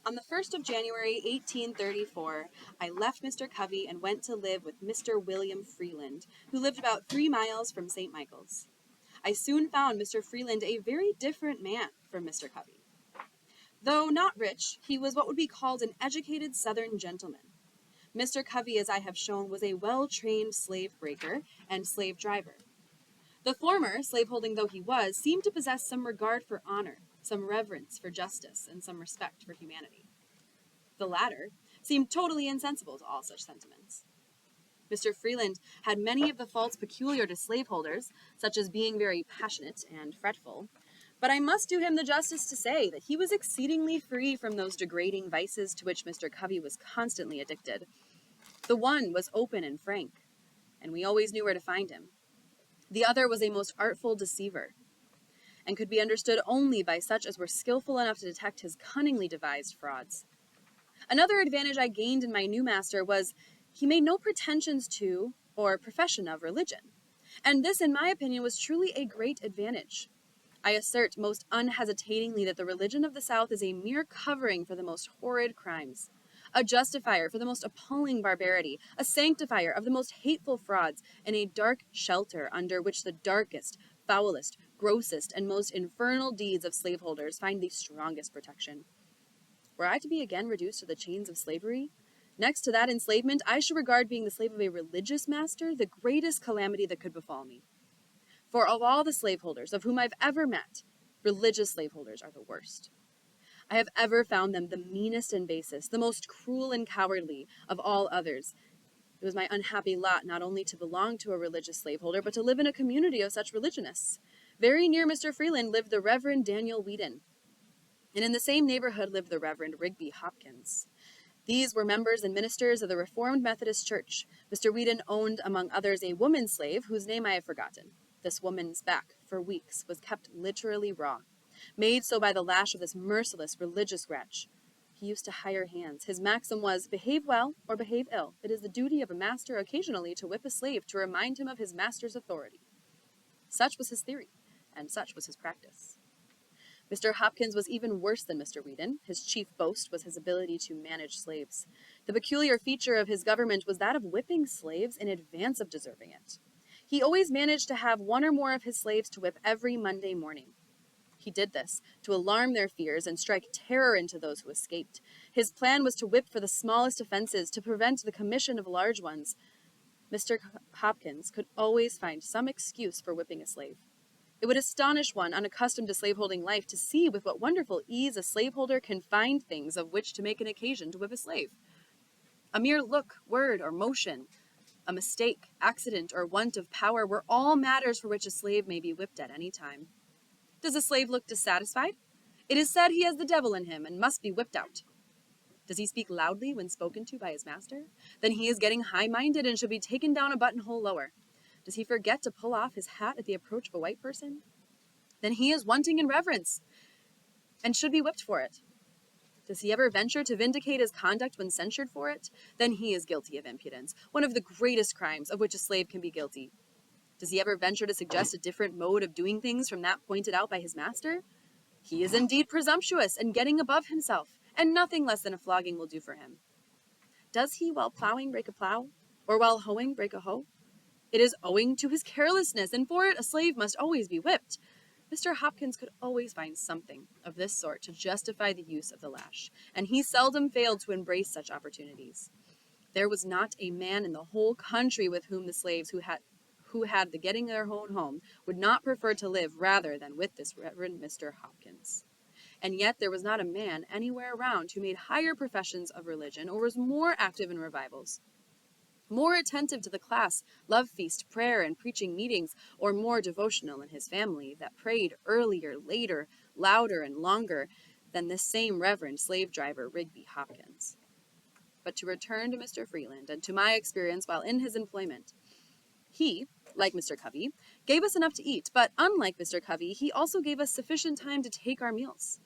On the 1st of January, 1834, I left Mr. Covey and went to live with Mr. William Freeland, who lived about 3 miles from St. Michael's. I soon found Mr. Freeland a very different man from Mr. Covey. Though not rich, he was what would be called an educated Southern gentleman. Mr. Covey, as I have shown, was a well-trained slave breaker and slave driver. The former, slaveholding though he was, seemed to possess some regard for honor, some reverence for justice, and some respect for humanity. The latter seemed totally insensible to all such sentiments. Mr. Freeland had many of the faults peculiar to slaveholders, such as being very passionate and fretful, but I must do him the justice to say that he was exceedingly free from those degrading vices to which Mr. Covey was constantly addicted. The one was open and frank, and we always knew where to find him. The other was a most artful deceiver, and could be understood only by such as were skillful enough to detect his cunningly devised frauds. Another advantage I gained in my new master was he made no pretensions to or profession of religion, and this, in my opinion, was truly a great advantage. I assert most unhesitatingly that the religion of the South is a mere covering for the most horrid crimes, a justifier for the most appalling barbarity, a sanctifier of the most hateful frauds, and a dark shelter under which the darkest, foulest, grossest, and most infernal deeds of slaveholders find the strongest protection. Were I to be again reduced to the chains of slavery, next to that enslavement, I should regard being the slave of a religious master the greatest calamity that could befall me. For of all the slaveholders of whom I've ever met, religious slaveholders are the worst. I have ever found them the meanest and basest, the most cruel and cowardly of all others. It was my unhappy lot not only to belong to a religious slaveholder, but to live in a community of such religionists. Very near Mr. Freeland lived the Reverend Daniel Whedon, and in the same neighborhood lived the Reverend Rigby Hopkins. These were members and ministers of the Reformed Methodist Church. Mr. Whedon owned, among others, a woman slave whose name I have forgotten. This woman's back, for weeks, was kept literally raw, made so by the lash of this merciless religious wretch. He used to hire hands. His maxim was, behave well or behave ill. It is the duty of a master occasionally to whip a slave to remind him of his master's authority. Such was his theory, and such was his practice. Mr. Hopkins was even worse than Mr. Whedon. His chief boast was his ability to manage slaves. The peculiar feature of his government was that of whipping slaves in advance of deserving it. He always managed to have one or more of his slaves to whip every Monday morning. He did this to alarm their fears and strike terror into those who escaped. His plan was to whip for the smallest offenses, to prevent the commission of large ones. Mr. Hopkins could always find some excuse for whipping a slave. It would astonish one unaccustomed to slaveholding life to see with what wonderful ease a slaveholder can find things of which to make an occasion to whip a slave. A mere look, word, or motion, a mistake, accident, or want of power were all matters for which a slave may be whipped at any time. Does a slave look dissatisfied? It is said he has the devil in him and must be whipped out. Does he speak loudly when spoken to by his master? Then he is getting high-minded and should be taken down a buttonhole lower. Does he forget to pull off his hat at the approach of a white person? Then he is wanting in reverence and should be whipped for it. Does he ever venture to vindicate his conduct when censured for it? Then he is guilty of impudence, one of the greatest crimes of which a slave can be guilty. Does he ever venture to suggest a different mode of doing things from that pointed out by his master? He is indeed presumptuous and getting above himself, and nothing less than a flogging will do for him. Does he, while plowing, break a plow, or while hoeing, break a hoe? It is owing to his carelessness, and for it a slave must always be whipped. Mr. Hopkins could always find something of this sort to justify the use of the lash, and he seldom failed to embrace such opportunities. There was not a man in the whole country with whom the slaves who had the getting their own home would not prefer to live rather than with this Reverend Mr. Hopkins. And yet there was not a man anywhere around who made higher professions of religion or was more active in revivals, more attentive to the class, love feast, prayer, and preaching meetings, or more devotional in his family that prayed earlier, later, louder, and longer than this same Reverend slave driver Rigby Hopkins. But to return to Mr. Freeland and to my experience while in his employment, he, like Mr. Covey, gave us enough to eat, but unlike Mr. Covey, he also gave us sufficient time to take our meals.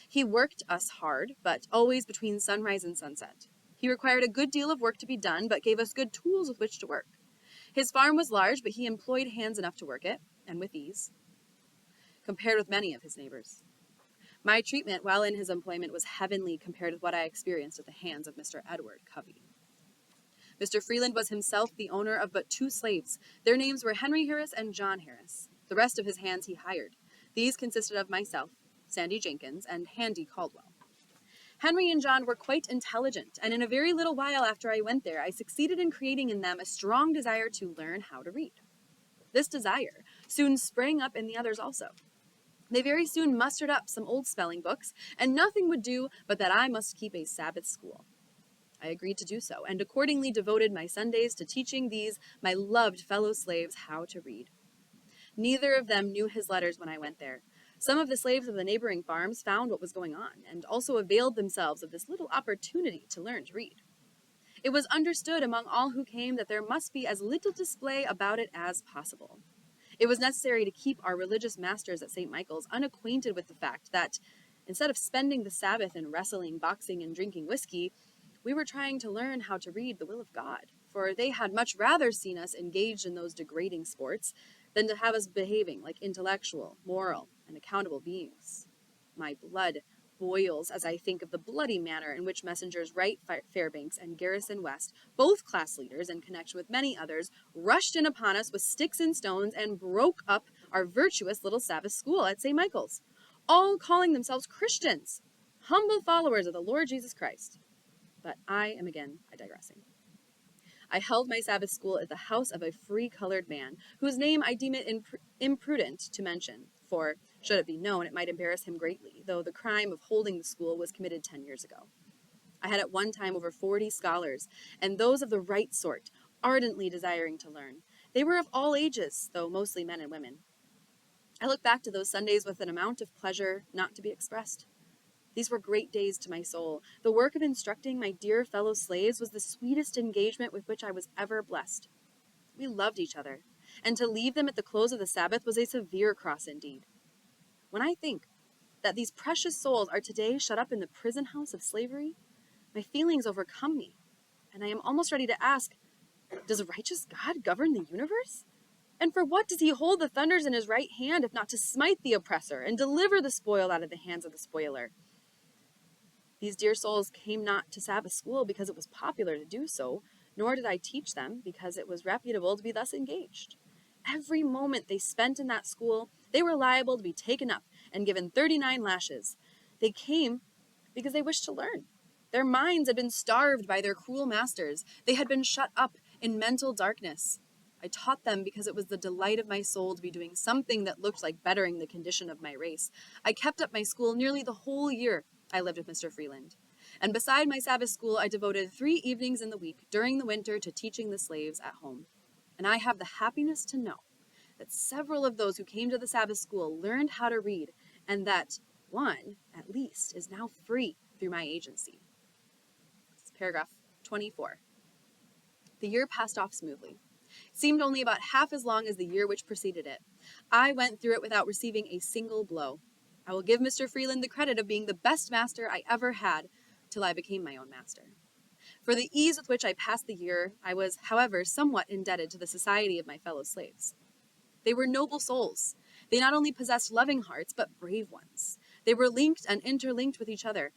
He worked us hard, but always between sunrise and sunset. He required a good deal of work to be done, but gave us good tools with which to work. His farm was large, but he employed hands enough to work it, and with ease, compared with many of his neighbors. My treatment while in his employment was heavenly compared with what I experienced at the hands of Mr. Edward Covey. Mr. Freeland was himself the owner of but 2 slaves. Their names were Henry Harris and John Harris. The rest of his hands he hired. These consisted of myself, Sandy Jenkins, and Handy Caldwell. Henry and John were quite intelligent, and in a very little while after I went there, I succeeded in creating in them a strong desire to learn how to read. This desire soon sprang up in the others also. They very soon mustered up some old spelling books, and nothing would do but that I must keep a Sabbath school. I agreed to do so, and accordingly devoted my Sundays to teaching these, my loved fellow slaves, how to read. Neither of them knew his letters when I went there. Some of the slaves of the neighboring farms found what was going on, and also availed themselves of this little opportunity to learn to read. It was understood among all who came that there must be as little display about it as possible. It was necessary to keep our religious masters at St. Michael's unacquainted with the fact that, instead of spending the Sabbath in wrestling, boxing, and drinking whiskey, we were trying to learn how to read the will of God, for they had much rather seen us engaged in those degrading sports than to have us behaving like intellectual, moral, and accountable beings. My blood boils as I think of the bloody manner in which Messrs. Wright Fairbanks and Garrison West, both class leaders in connection with many others, rushed in upon us with sticks and stones and broke up our virtuous little Sabbath school at St. Michael's, all calling themselves Christians, humble followers of the Lord Jesus Christ. But I am again digressing. I held my Sabbath school at the house of a free-colored man, whose name I deem it imprudent to mention, for, should it be known, it might embarrass him greatly, though the crime of holding the school was committed 10 years ago. I had at one time over 40 scholars, and those of the right sort, ardently desiring to learn. They were of all ages, though mostly men and women. I look back to those Sundays with an amount of pleasure not to be expressed. These were great days to my soul. The work of instructing my dear fellow slaves was the sweetest engagement with which I was ever blessed. We loved each other, and to leave them at the close of the Sabbath was a severe cross indeed. When I think that these precious souls are today shut up in the prison house of slavery, my feelings overcome me, and I am almost ready to ask, does a righteous God govern the universe? And for what does he hold the thunders in his right hand, if not to smite the oppressor and deliver the spoil out of the hands of the spoiler? These dear souls came not to Sabbath school because it was popular to do so, nor did I teach them because it was reputable to be thus engaged. Every moment they spent in that school, they were liable to be taken up and given 39 lashes. They came because they wished to learn. Their minds had been starved by their cruel masters. They had been shut up in mental darkness. I taught them because it was the delight of my soul to be doing something that looked like bettering the condition of my race. I kept up my school nearly the whole year I lived with Mr. Freeland. And beside my Sabbath school, I devoted 3 evenings in the week during the winter to teaching the slaves at home. And I have the happiness to know that several of those who came to the Sabbath school learned how to read, and that one, at least, is now free through my agency. This is paragraph 24. The year passed off smoothly. It seemed only about half as long as the year which preceded it. I went through it without receiving a single blow. I will give Mr. Freeland the credit of being the best master I ever had till I became my own master. For the ease with which I passed the year, I was, however, somewhat indebted to the society of my fellow slaves. They were noble souls. They not only possessed loving hearts, but brave ones. They were linked and interlinked with each other.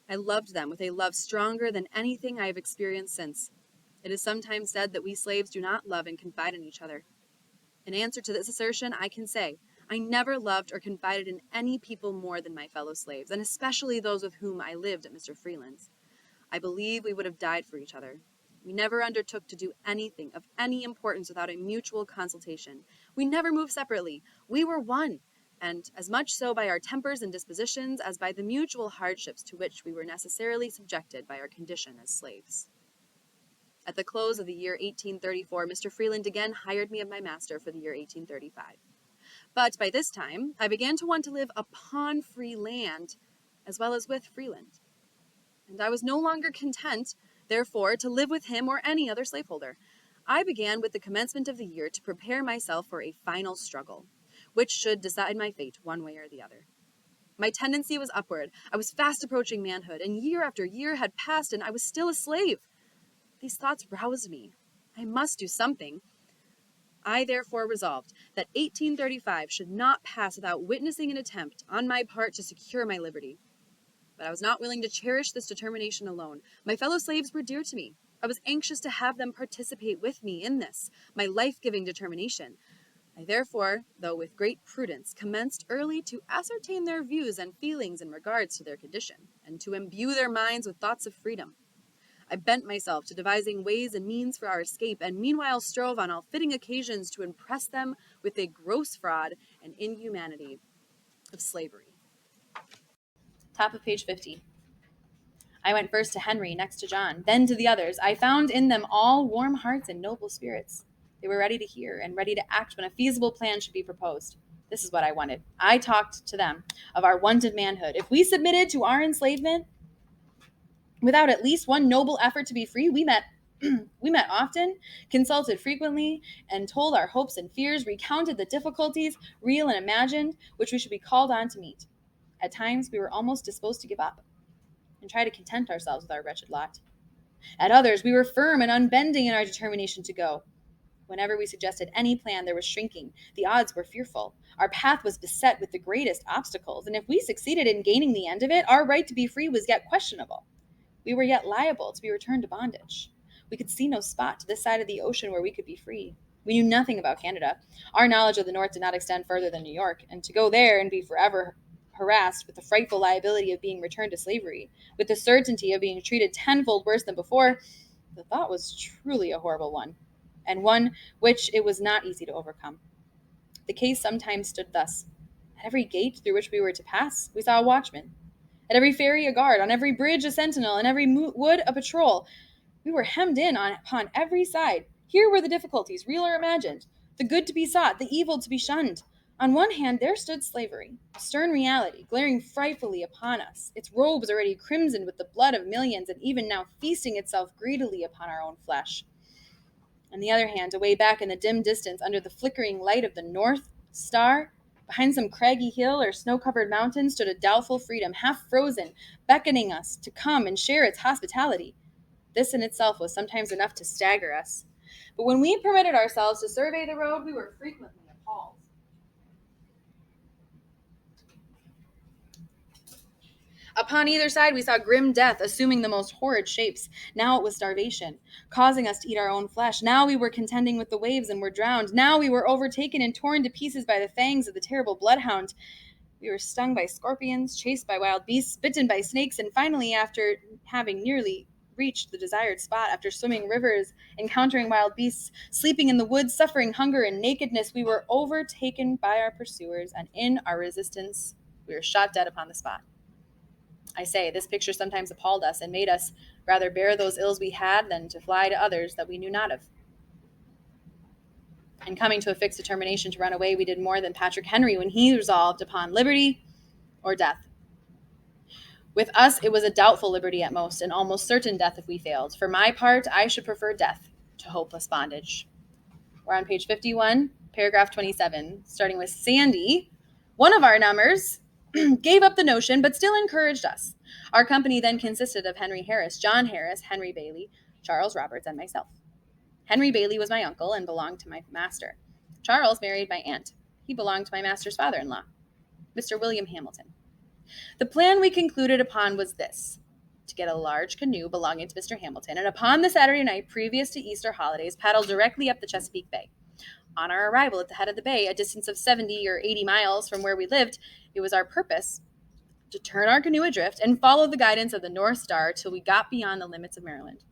I loved them with a love stronger than anything I have experienced since. It is sometimes said that we slaves do not love and confide in each other. In answer to this assertion, I can say, I never loved or confided in any people more than my fellow slaves, and especially those with whom I lived at Mr. Freeland's. I believe we would have died for each other. We never undertook to do anything of any importance without a mutual consultation. We never moved separately. We were one, and as much so by our tempers and dispositions as by the mutual hardships to which we were necessarily subjected by our condition as slaves. At the close of the year 1834, Mr. Freeland again hired me of my master for the year 1835. But by this time, I began to want to live upon free land, as well as with Freeland. And I was no longer content, therefore, to live with him or any other slaveholder. I began with the commencement of the year to prepare myself for a final struggle, which should decide my fate one way or the other. My tendency was upward. I was fast approaching manhood, and year after year had passed, and I was still a slave. These thoughts roused me. I must do something. I therefore resolved that 1835 should not pass without witnessing an attempt on my part to secure my liberty. But I was not willing to cherish this determination alone. My fellow slaves were dear to me. I was anxious to have them participate with me in this, my life-giving determination. I therefore, though with great prudence, commenced early to ascertain their views and feelings in regards to their condition, and to imbue their minds with thoughts of freedom. I bent myself to devising ways and means for our escape, and meanwhile strove on all fitting occasions to impress them with the gross fraud and inhumanity of slavery. Top of page 50. I went first to Henry, next to John, then to the others. I found in them all warm hearts and noble spirits. They were ready to hear and ready to act when a feasible plan should be proposed. This is what I wanted. I talked to them of our wanted manhood. If we submitted to our enslavement without at least one noble effort to be free, we met often, consulted frequently, and told our hopes and fears, recounted the difficulties, real and imagined, which we should be called on to meet. At times we were almost disposed to give up and try to content ourselves with our wretched lot. At others, we were firm and unbending in our determination to go. Whenever we suggested any plan, there was shrinking. The odds were fearful. Our path was beset with the greatest obstacles, and if we succeeded in gaining the end of it, our right to be free was yet questionable. We were yet liable to be returned to bondage. We could see no spot to this side of the ocean where we could be free. We knew nothing about Canada. Our knowledge of the North did not extend further than New York, and to go there and be forever harassed with the frightful liability of being returned to slavery, with the certainty of being treated tenfold worse than before, the thought was truly a horrible one, and one which it was not easy to overcome. The case sometimes stood thus. At every gate through which we were to pass, we saw a watchman. At every ferry a guard, on every bridge a sentinel, in every wood a patrol. We were hemmed in upon every side. Here were the difficulties, real or imagined, the good to be sought, the evil to be shunned. On one hand, there stood slavery, a stern reality, glaring frightfully upon us, its robes already crimsoned with the blood of millions, and even now feasting itself greedily upon our own flesh. On the other hand, away back in the dim distance, under the flickering light of the North Star, behind some craggy hill or snow-covered mountain, stood a doubtful freedom, half frozen, beckoning us to come and share its hospitality. This in itself was sometimes enough to stagger us. But when we permitted ourselves to survey the road, we were frequently appalled. Upon either side, we saw grim death assuming the most horrid shapes. Now it was starvation, causing us to eat our own flesh. Now we were contending with the waves and were drowned. Now we were overtaken and torn to pieces by the fangs of the terrible bloodhound. We were stung by scorpions, chased by wild beasts, bitten by snakes, and finally, after having nearly reached the desired spot, after swimming rivers, encountering wild beasts, sleeping in the woods, suffering hunger and nakedness, we were overtaken by our pursuers, and in our resistance, we were shot dead upon the spot. I say, this picture sometimes appalled us and made us rather bear those ills we had than to fly to others that we knew not of. In coming to a fixed determination to run away, we did more than Patrick Henry when he resolved upon liberty or death. With us, it was a doubtful liberty at most, and almost certain death if we failed. For my part, I should prefer death to hopeless bondage. We're on page 51, paragraph 27, starting with Sandy. One of our numbers gave up the notion, but still encouraged us. Our company then consisted of Henry Harris, John Harris, Henry Bailey, Charles Roberts, and myself. Henry Bailey was my uncle and belonged to my master. Charles married my aunt. He belonged to my master's father-in-law, Mr. William Hamilton. The plan we concluded upon was this: to get a large canoe belonging to Mr. Hamilton, and upon the Saturday night previous to Easter holidays, paddle directly up the Chesapeake Bay. On our arrival at the head of the bay, a distance of 70 or 80 miles from where we lived, it was our purpose to turn our canoe adrift and follow the guidance of the North Star till we got beyond the limits of Maryland.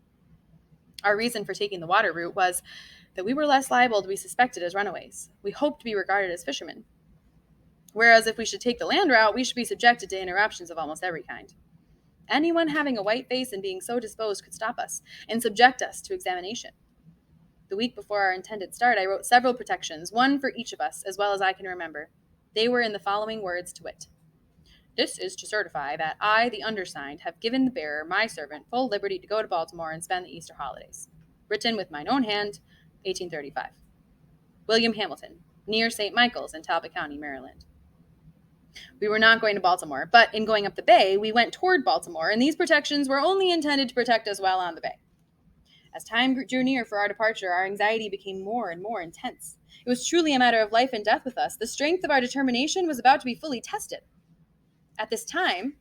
Our reason for taking the water route was that we were less liable to be suspected as runaways. We hoped to be regarded as fishermen. Whereas if we should take the land route, we should be subjected to interruptions of almost every kind. Anyone having a white face and being so disposed could stop us and subject us to examination. The week before our intended start, I wrote several protections, one for each of us, as well as I can remember. They were in the following words, to wit: "This is to certify that I, the undersigned, have given the bearer, my servant, full liberty to go to Baltimore and spend the Easter holidays. Written with mine own hand, 1835. William Hamilton, near St. Michael's in Talbot County, Maryland." We were not going to Baltimore, but in going up the bay, we went toward Baltimore, and these protections were only intended to protect us while on the bay. As time drew near for our departure, our anxiety became more and more intense. It was truly a matter of life and death with us. The strength of our determination was about to be fully tested. At this time,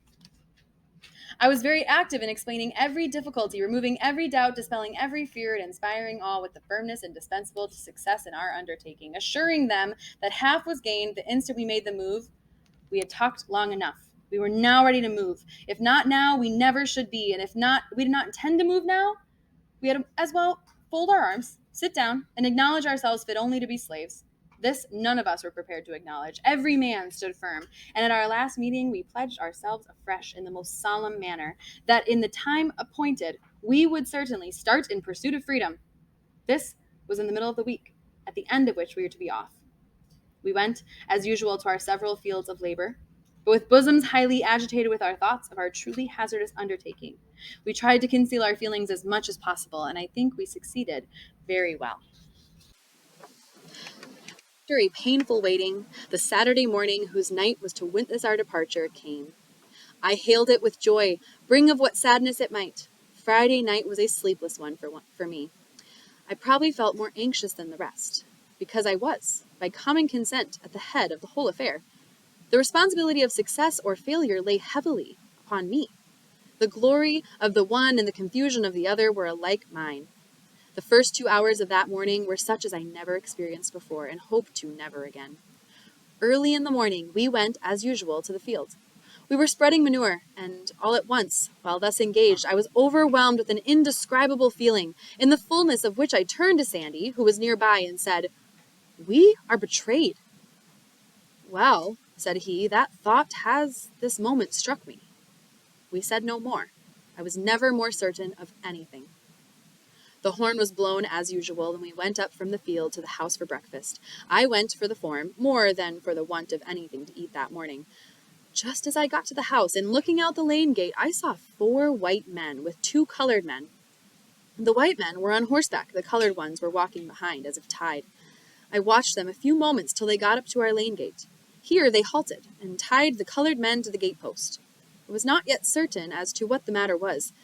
I was very active in explaining every difficulty, removing every doubt, dispelling every fear, and inspiring all with the firmness indispensable to success in our undertaking, assuring them that half was gained the instant we made the move. We had talked long enough. We were now ready to move. If not now, we never should be. And if not, we did not intend to move now, we had as well fold our arms, sit down, and acknowledge ourselves fit only to be slaves. This none of us were prepared to acknowledge. Every man stood firm, and at our last meeting we pledged ourselves afresh in the most solemn manner that in the time appointed we would certainly start in pursuit of freedom. This was in the middle of the week, at the end of which we were to be off. We went, as usual, to our several fields of labor, but with bosoms highly agitated with our thoughts of our truly hazardous undertaking. We tried to conceal our feelings as much as possible, and I think we succeeded very well. After a painful waiting, the Saturday morning whose night was to witness our departure came. I hailed it with joy, bring of what sadness it might. Friday night was a sleepless one for me. I probably felt more anxious than the rest, because I was, by common consent, at the head of the whole affair. The responsibility of success or failure lay heavily upon me. The glory of the one and the confusion of the other were alike mine. The first 2 hours of that morning were such as I never experienced before and hope to never again. Early in the morning, we went, as usual, to the field. We were spreading manure, and all at once, while thus engaged, I was overwhelmed with an indescribable feeling, in the fullness of which I turned to Sandy, who was nearby, and said, "We are betrayed." "Well," said he, "that thought has this moment struck me." We said no more. I was never more certain of anything. The horn was blown as usual, and we went up from the field to the house for breakfast. I went for the form, more than for the want of anything to eat that morning. Just as I got to the house, and looking out the lane gate, I saw 4 white men with 2 colored men. The white men were on horseback, the colored ones were walking behind, as if tied. I watched them a few moments till they got up to our lane gate. Here they halted, and tied the colored men to the gate-post. I was not yet certain as to what the matter was.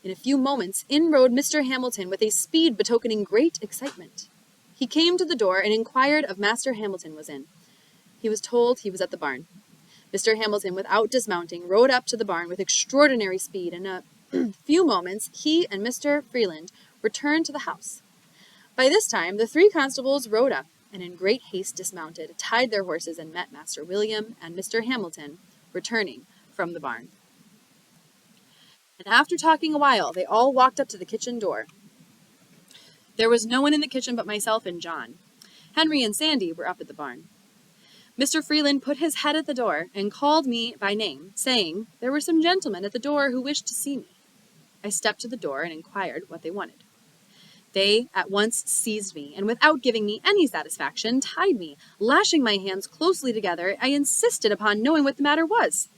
In a few moments, in rode Mr. Hamilton with a speed betokening great excitement. He came to the door and inquired if Master Hamilton was in. He was told he was at the barn. Mr. Hamilton, without dismounting, rode up to the barn with extraordinary speed. In a few moments, he and Mr. Freeland returned to the house. By this time, the 3 constables rode up, and in great haste dismounted, tied their horses, and met Master William and Mr. Hamilton returning from the barn. And after talking a while, they all walked up to the kitchen door. There was no one in the kitchen but myself and John. Henry and Sandy were up at the barn. Mr. Freeland put his head at the door and called me by name, saying there were some gentlemen at the door who wished to see me. I stepped to the door and inquired what they wanted. They at once seized me, and without giving me any satisfaction, tied me. Lashing my hands closely together, I insisted upon knowing what the matter was.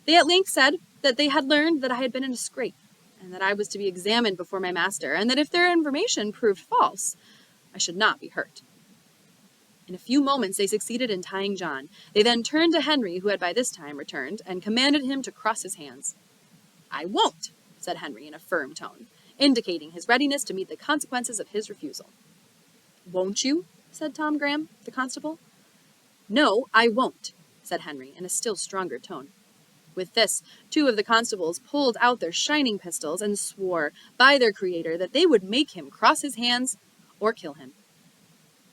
They at length said that they had learned that I had been in a scrape, and that I was to be examined before my master, and that if their information proved false, I should not be hurt. In a few moments they succeeded in tying John. They then turned to Henry, who had by this time returned, and commanded him to cross his hands. "I won't," said Henry in a firm tone, indicating his readiness to meet the consequences of his refusal. "Won't you?" said Tom Graham, the constable. "No, I won't," said Henry in a still stronger tone. With this, 2 of the constables pulled out their shining pistols and swore by their Creator that they would make him cross his hands or kill him.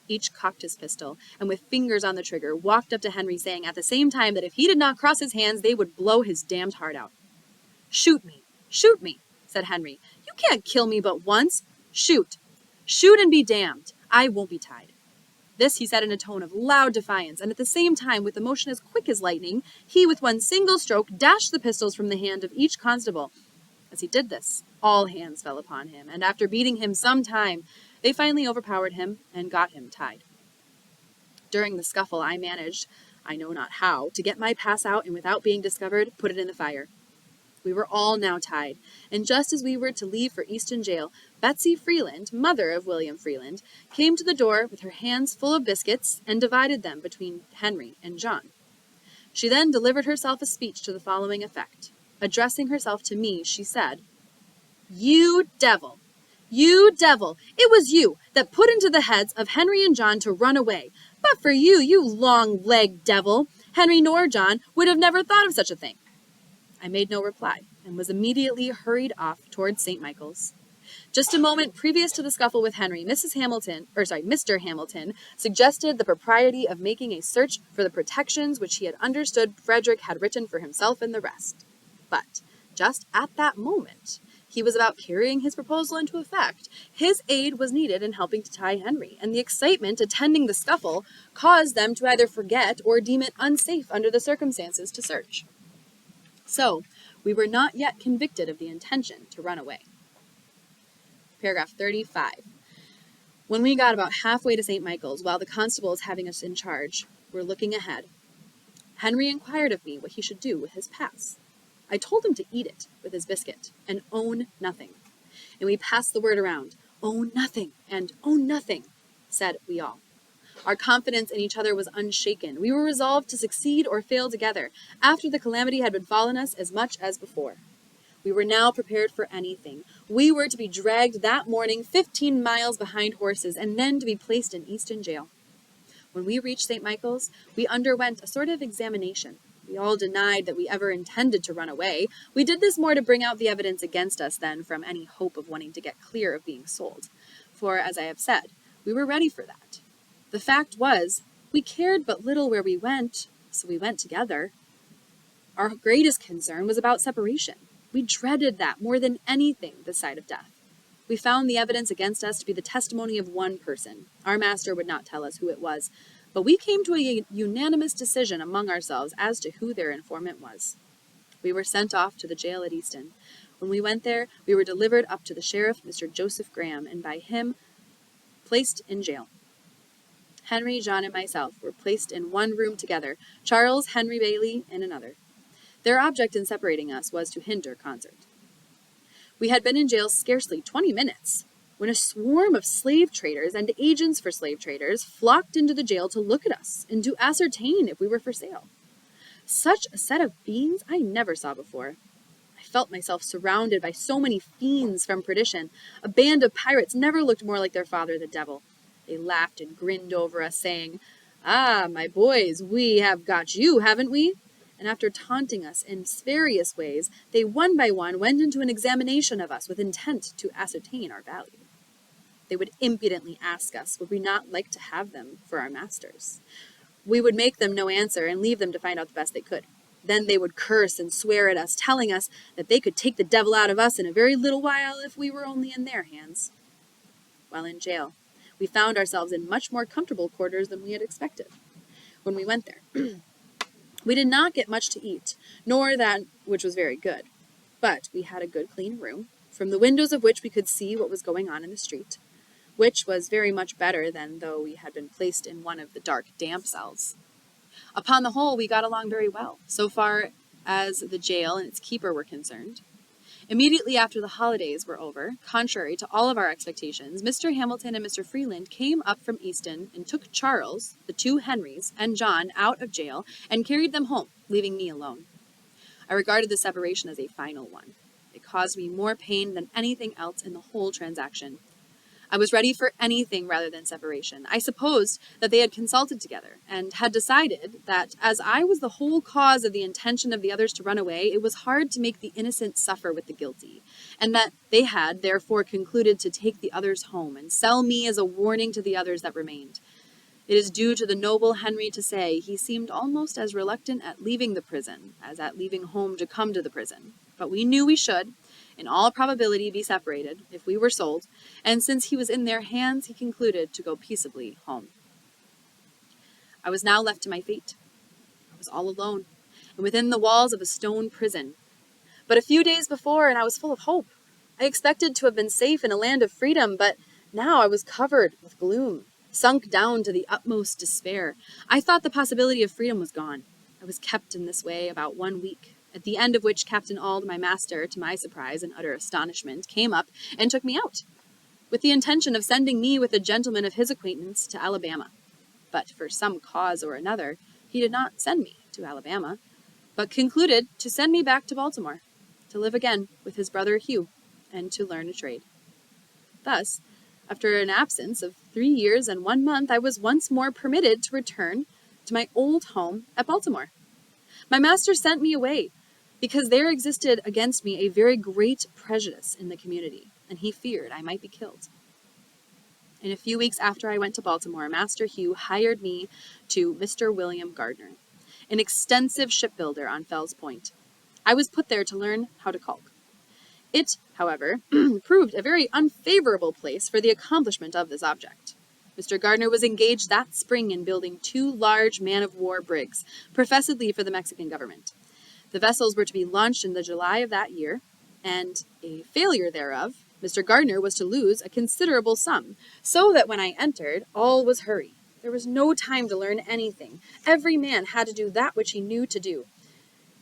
Each cocked his pistol, and with fingers on the trigger, walked up to Henry, saying at the same time that if he did not cross his hands, they would blow his damned heart out. "Shoot me, said Henry. "You can't kill me but once. Shoot. Shoot and be damned. I won't be tied." This he said in a tone of loud defiance, and at the same time, with a motion as quick as lightning, he with one single stroke dashed the pistols from the hand of each constable. As he did this, all hands fell upon him, and after beating him some time, they finally overpowered him and got him tied. During the scuffle, I managed, I know not how, to get my pass out, and without being discovered, put it in the fire. We were all now tied, and just as we were to leave for Easton jail, Betsy Freeland, mother of William Freeland, came to the door with her hands full of biscuits and divided them between Henry and John. She then delivered herself a speech to the following effect. Addressing herself to me, she said, "You devil, You devil, it was you that put into the heads of Henry and John to run away. But for you, you long-legged devil, Henry nor John would have never thought of such a thing. I made no reply, and was immediately hurried off towards St. Michael's. Just a moment previous to the scuffle with Henry, Mr. Hamilton suggested the propriety of making a search for the protections which he had understood Frederick had written for himself and the rest. But just at that moment, he was about carrying his proposal into effect. His aid was needed in helping to tie Henry, and the excitement attending the scuffle caused them to either forget or deem it unsafe under the circumstances to search. So, we were not yet convicted of the intention to run away. Paragraph 35. When we got about halfway to St. Michael's, while the constables having us in charge were looking ahead, Henry inquired of me what he should do with his pass. I told him to eat it with his biscuit and own nothing. And we passed the word around, own nothing and own nothing, said we all. Our confidence in each other was unshaken. We were resolved to succeed or fail together, after the calamity had befallen us as much as before. We were now prepared for anything. We were to be dragged that morning 15 miles behind horses, and then to be placed in Easton jail. When we reached St. Michael's, we underwent a sort of examination. We all denied that we ever intended to run away. We did this more to bring out the evidence against us than from any hope of wanting to get clear of being sold. For, as I have said, we were ready for that. The fact was, we cared but little where we went, so we went together. Our greatest concern was about separation. We dreaded that more than anything, the sight of death. We found the evidence against us to be the testimony of one person. Our master would not tell us who it was, but we came to a unanimous decision among ourselves as to who their informant was. We were sent off to the jail at Easton. When we went there, we were delivered up to the sheriff, Mr. Joseph Graham, and by him placed in jail. Henry, John, and myself were placed in one room together, Charles Henry Bailey in another. Their object in separating us was to hinder concert. We had been in jail scarcely 20 minutes when a swarm of slave traders and agents for slave traders flocked into the jail to look at us and to ascertain if we were for sale. Such a set of beings I never saw before. I felt myself surrounded by so many fiends from perdition. A band of pirates never looked more like their father, the devil. They laughed and grinned over us, saying, "Ah, my boys, we have got you, haven't we?" And after taunting us in various ways, they one by one went into an examination of us with intent to ascertain our value. They would impudently ask us, would we not like to have them for our masters? We would make them no answer and leave them to find out the best they could. Then they would curse and swear at us, telling us that they could take the devil out of us in a very little while if we were only in their hands. While in jail, we found ourselves in much more comfortable quarters than we had expected. When we went there, we did not get much to eat, nor that which was very good. But we had a good clean room, from the windows of which we could see what was going on in the street, which was very much better than though we had been placed in one of the dark, damp cells. Upon the whole, we got along very well, so far as the jail and its keeper were concerned. Immediately after the holidays were over, contrary to all of our expectations, Mr. Hamilton and Mr. Freeland came up from Easton and took Charles, the two Henrys, and John out of jail and carried them home, leaving me alone. I regarded the separation as a final one. It caused me more pain than anything else in the whole transaction. I was ready for anything rather than separation. I supposed that they had consulted together, and had decided that, as I was the whole cause of the intention of the others to run away, it was hard to make the innocent suffer with the guilty, and that they had, therefore, concluded to take the others home, and sell me as a warning to the others that remained. It is due to the noble Henry to say he seemed almost as reluctant at leaving the prison as at leaving home to come to the prison. But we knew we should, in all probability, be separated, if we were sold, and since he was in their hands, he concluded to go peaceably home. I was now left to my fate. I was all alone, and within the walls of a stone prison. But a few days before, and I was full of hope. I expected to have been safe in a land of freedom, but now I was covered with gloom, sunk down to the utmost despair. I thought the possibility of freedom was gone. I was kept in this way about 1 week, at the end of which Captain Auld, my master, to my surprise and utter astonishment, came up and took me out, with the intention of sending me with a gentleman of his acquaintance to Alabama. But for some cause or another, he did not send me to Alabama, but concluded to send me back to Baltimore, to live again with his brother Hugh, and to learn a trade. Thus, after an absence of 3 years and 1 month, I was once more permitted to return to my old home at Baltimore. My master sent me away because there existed against me a very great prejudice in the community, and he feared I might be killed. In a few weeks after I went to Baltimore, Master Hugh hired me to Mr. William Gardner, an extensive shipbuilder on Fell's Point. I was put there to learn how to caulk. It, however, proved a very unfavorable place for the accomplishment of this object. Mr. Gardner was engaged that spring in building 2 large man-of-war brigs, professedly for the Mexican government. The vessels were to be launched in the July of that year, and a failure thereof, Mr. Gardner was to lose a considerable sum, so that when I entered, all was hurry. There was no time to learn anything. Every man had to do that which he knew to do.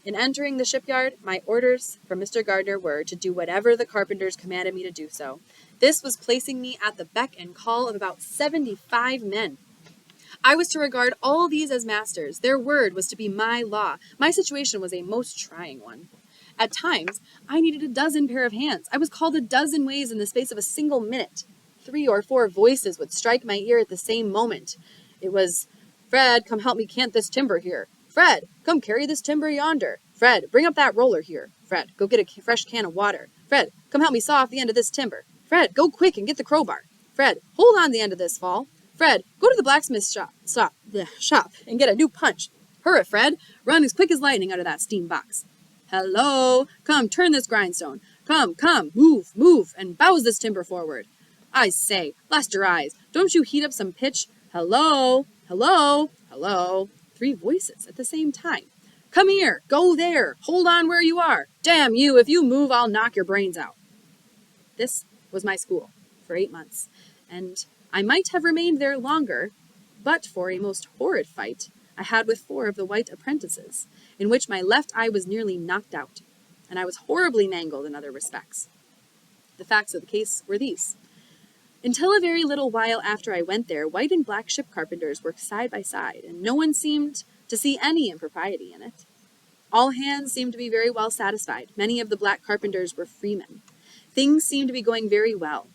In entering the shipyard, my orders from Mr. Gardner were to do whatever the carpenters commanded me to do so. This was placing me at the beck and call of about 75 men. I was to regard all these as masters. Their word was to be my law. My situation was a most trying one. At times, I needed a dozen pair of hands. I was called a dozen ways in the space of a single minute. 3 or 4 voices would strike my ear at the same moment. It was, "Fred, come help me cant this timber here. Fred, come carry this timber yonder. Fred, bring up that roller here. Fred, go get a fresh can of water. Fred, come help me saw off the end of this timber. Fred, go quick and get the crowbar. Fred, hold on the end of this fall. Fred, go to the blacksmith's shop and get a new punch. Hurry, Fred, run as quick as lightning out of that steam box. Hello, come turn this grindstone. Come, move, and bows this timber forward. I say, blast your eyes, don't you heat up some pitch? Hello. 3 voices at the same time. Come here, go there, hold on where you are. Damn you, if you move, I'll knock your brains out. This was my school for 8 months, and I might have remained there longer, but for a most horrid fight I had with 4 of the white apprentices, in which my left eye was nearly knocked out, and I was horribly mangled in other respects. The facts of the case were these. Until a very little while after I went there, white and black ship carpenters worked side by side, and no one seemed to see any impropriety in it. All hands seemed to be very well satisfied. Many of the black carpenters were freemen. Things seemed to be going very well.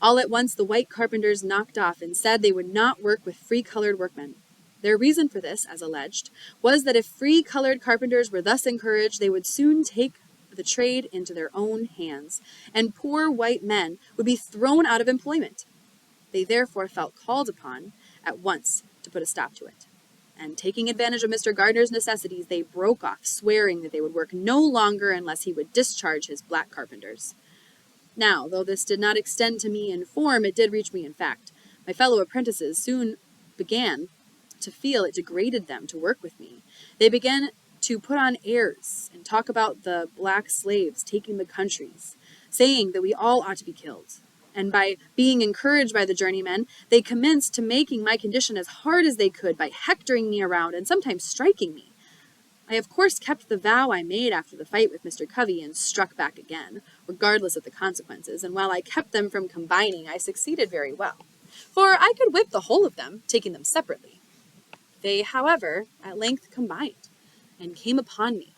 All at once the white carpenters knocked off and said they would not work with free-colored workmen. Their reason for this, as alleged, was that if free-colored carpenters were thus encouraged, they would soon take the trade into their own hands, and poor white men would be thrown out of employment. They therefore felt called upon at once to put a stop to it. And taking advantage of Mr. Gardner's necessities, they broke off, swearing that they would work no longer unless he would discharge his black carpenters. Now, though this did not extend to me in form, it did reach me in fact. My fellow apprentices soon began to feel it degraded them to work with me. They began to put on airs and talk about the black slaves taking the countries, saying that we all ought to be killed. And by being encouraged by the journeymen, they commenced to making my condition as hard as they could by hectoring me around and sometimes striking me. I of course kept the vow I made after the fight with Mr. Covey and struck back again, regardless of the consequences, and while I kept them from combining, I succeeded very well, for I could whip the whole of them, taking them separately. They, however, at length combined, and came upon me,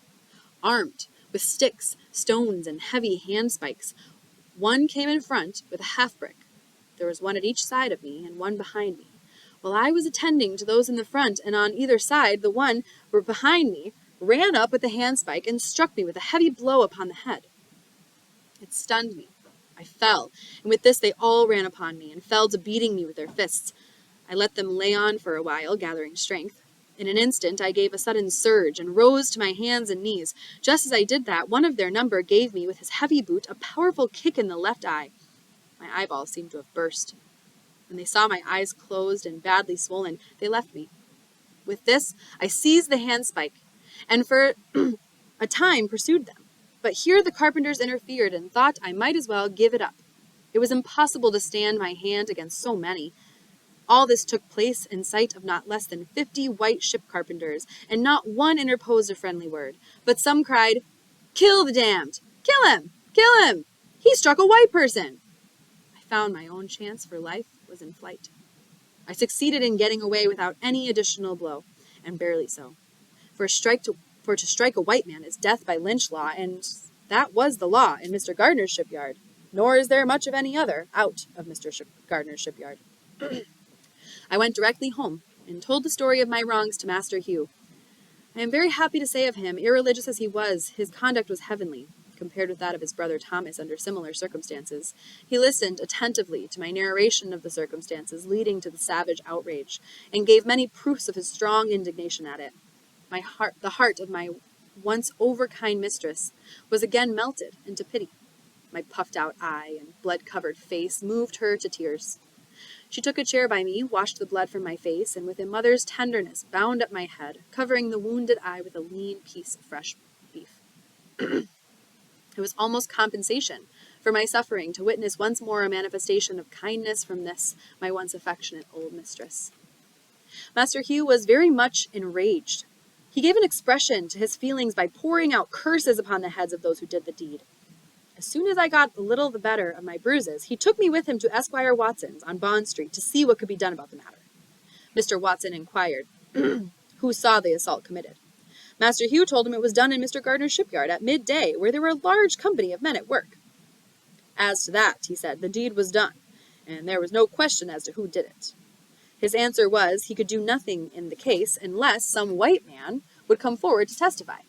armed with sticks, stones, and heavy handspikes. One came in front with a half-brick. There was one at each side of me and one behind me. While I was attending to those in the front and on either side, the one were behind me ran up with the handspike and struck me with a heavy blow upon the head. It stunned me. I fell, and with this they all ran upon me and fell to beating me with their fists. I let them lay on for a while, gathering strength. In an instant I gave a sudden surge and rose to my hands and knees. Just as I did that, one of their number gave me with his heavy boot a powerful kick in the left eye. My eyeballs seemed to have burst. When they saw my eyes closed and badly swollen, they left me. With this, I seized the handspike, and for a time pursued them. But here the carpenters interfered and thought I might as well give it up. It was impossible to stand my hand against so many. All this took place in sight of not less than 50 white ship carpenters, and not one interposed a friendly word, but some cried, "Kill the damned! Kill him! Kill him! He struck a white person!" I found my own chance for life was in flight. I succeeded in getting away without any additional blow, and barely so. For to strike a white man is death by lynch law, and that was the law in Mr. Gardner's shipyard. nor is there much of any other out of Mr. Gardner's shipyard. I went directly home and told the story of my wrongs to Master Hugh. I am very happy to say of him, irreligious as he was, his conduct was heavenly, compared with that of his brother Thomas under similar circumstances. He listened attentively to my narration of the circumstances leading to the savage outrage, and gave many proofs of his strong indignation at it. The heart of my once overkind mistress was again melted into pity. My puffed-out eye and blood-covered face moved her to tears. She took a chair by me, washed the blood from my face, and with a mother's tenderness bound up my head, covering the wounded eye with a lean piece of fresh beef. It was almost compensation for my suffering to witness once more a manifestation of kindness from this, my once affectionate old mistress. Master Hugh was very much enraged. He gave an expression to his feelings by pouring out curses upon the heads of those who did the deed. As soon as I got a little the better of my bruises, he took me with him to Esquire Watson's on Bond Street to see what could be done about the matter. Mr. Watson inquired who saw the assault committed. Master Hugh told him it was done in Mr. Gardner's shipyard at midday, where there were a large company of men at work. As to that, he said, the deed was done, and there was no question as to who did it. His answer was he could do nothing in the case unless some white man would come forward to testify.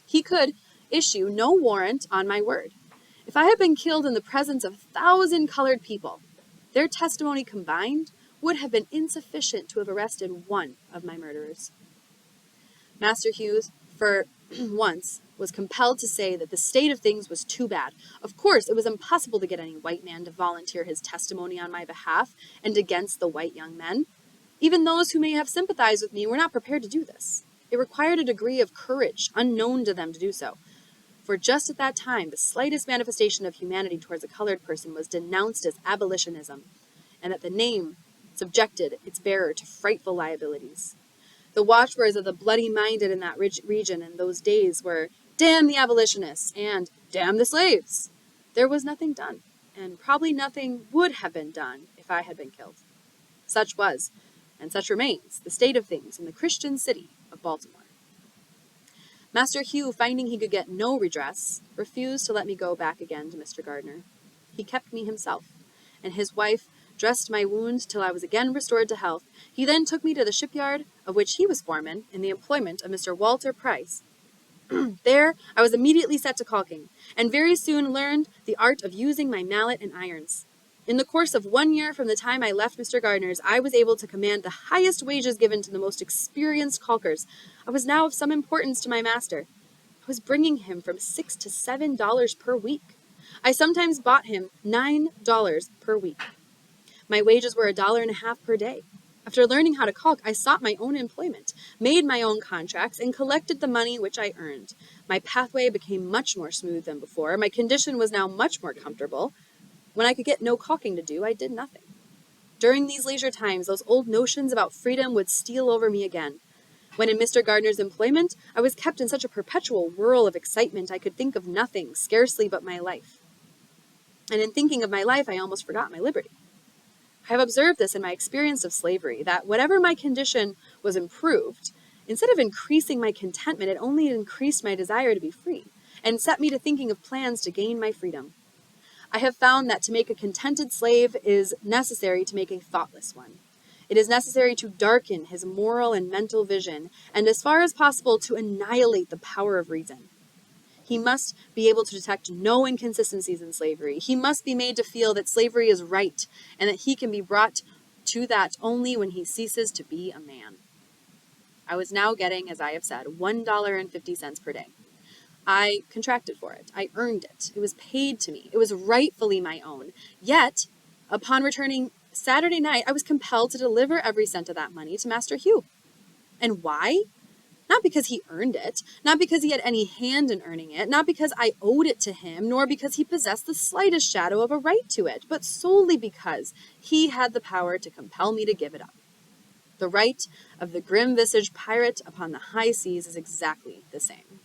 He could issue no warrant on my word. If I had been killed in the presence of 1,000 colored people, their testimony combined would have been insufficient to have arrested one of my murderers. Master Hughes, for once, was compelled to say that the state of things was too bad. Of course, it was impossible to get any white man to volunteer his testimony on my behalf and against the white young men. Even those who may have sympathized with me were not prepared to do this. It required a degree of courage unknown to them to do so. For just at that time, the slightest manifestation of humanity towards a colored person was denounced as abolitionism, and that the name subjected its bearer to frightful liabilities. The watchwords of the bloody-minded in that region in those days were, "Damn the abolitionists," and "Damn the slaves." There was nothing done, and probably nothing would have been done if I had been killed. Such was, and such remains, the state of things in the Christian city of Baltimore. Master Hugh, finding he could get no redress, refused to let me go back again to Mr. Gardner. He kept me himself, and his wife dressed my wound till I was again restored to health. He then took me to the shipyard, of which he was foreman, in the employment of Mr. Walter Price. There I was immediately set to caulking, and very soon learned the art of using my mallet and irons. In the course of 1 year from the time I left Mr. Gardner's, I was able to command the highest wages given to the most experienced caulkers. I was now of some importance to my master. I was bringing him from $6 to $7 per week. I sometimes bought him $9 per week. My wages were $1.50 per day. After learning how to caulk, I sought my own employment, made my own contracts, and collected the money which I earned. My pathway became much more smooth than before. My condition was now much more comfortable. When I could get no caulking to do, I did nothing. During these leisure times, those old notions about freedom would steal over me again. When in Mr. Gardner's employment, I was kept in such a perpetual whirl of excitement I could think of nothing, scarcely but my life. And in thinking of my life, I almost forgot my liberty. I have observed this in my experience of slavery, that whatever my condition was improved, instead of increasing my contentment, it only increased my desire to be free, and set me to thinking of plans to gain my freedom. I have found that to make a contented slave is necessary to make a thoughtless one. It is necessary to darken his moral and mental vision, and as far as possible to annihilate the power of reason. He must be able to detect no inconsistencies in slavery. He must be made to feel that slavery is right, and that he can be brought to that only when he ceases to be a man. I was now getting, as I have said, $1.50 per day. I contracted for it. I earned it. It was paid to me. It was rightfully my own. Yet, upon returning Saturday night, I was compelled to deliver every cent of that money to Master Hugh. And why? Not because he earned it, not because he had any hand in earning it, not because I owed it to him, nor because he possessed the slightest shadow of a right to it, but solely because he had the power to compel me to give it up. The right of the grim-visaged pirate upon the high seas is exactly the same.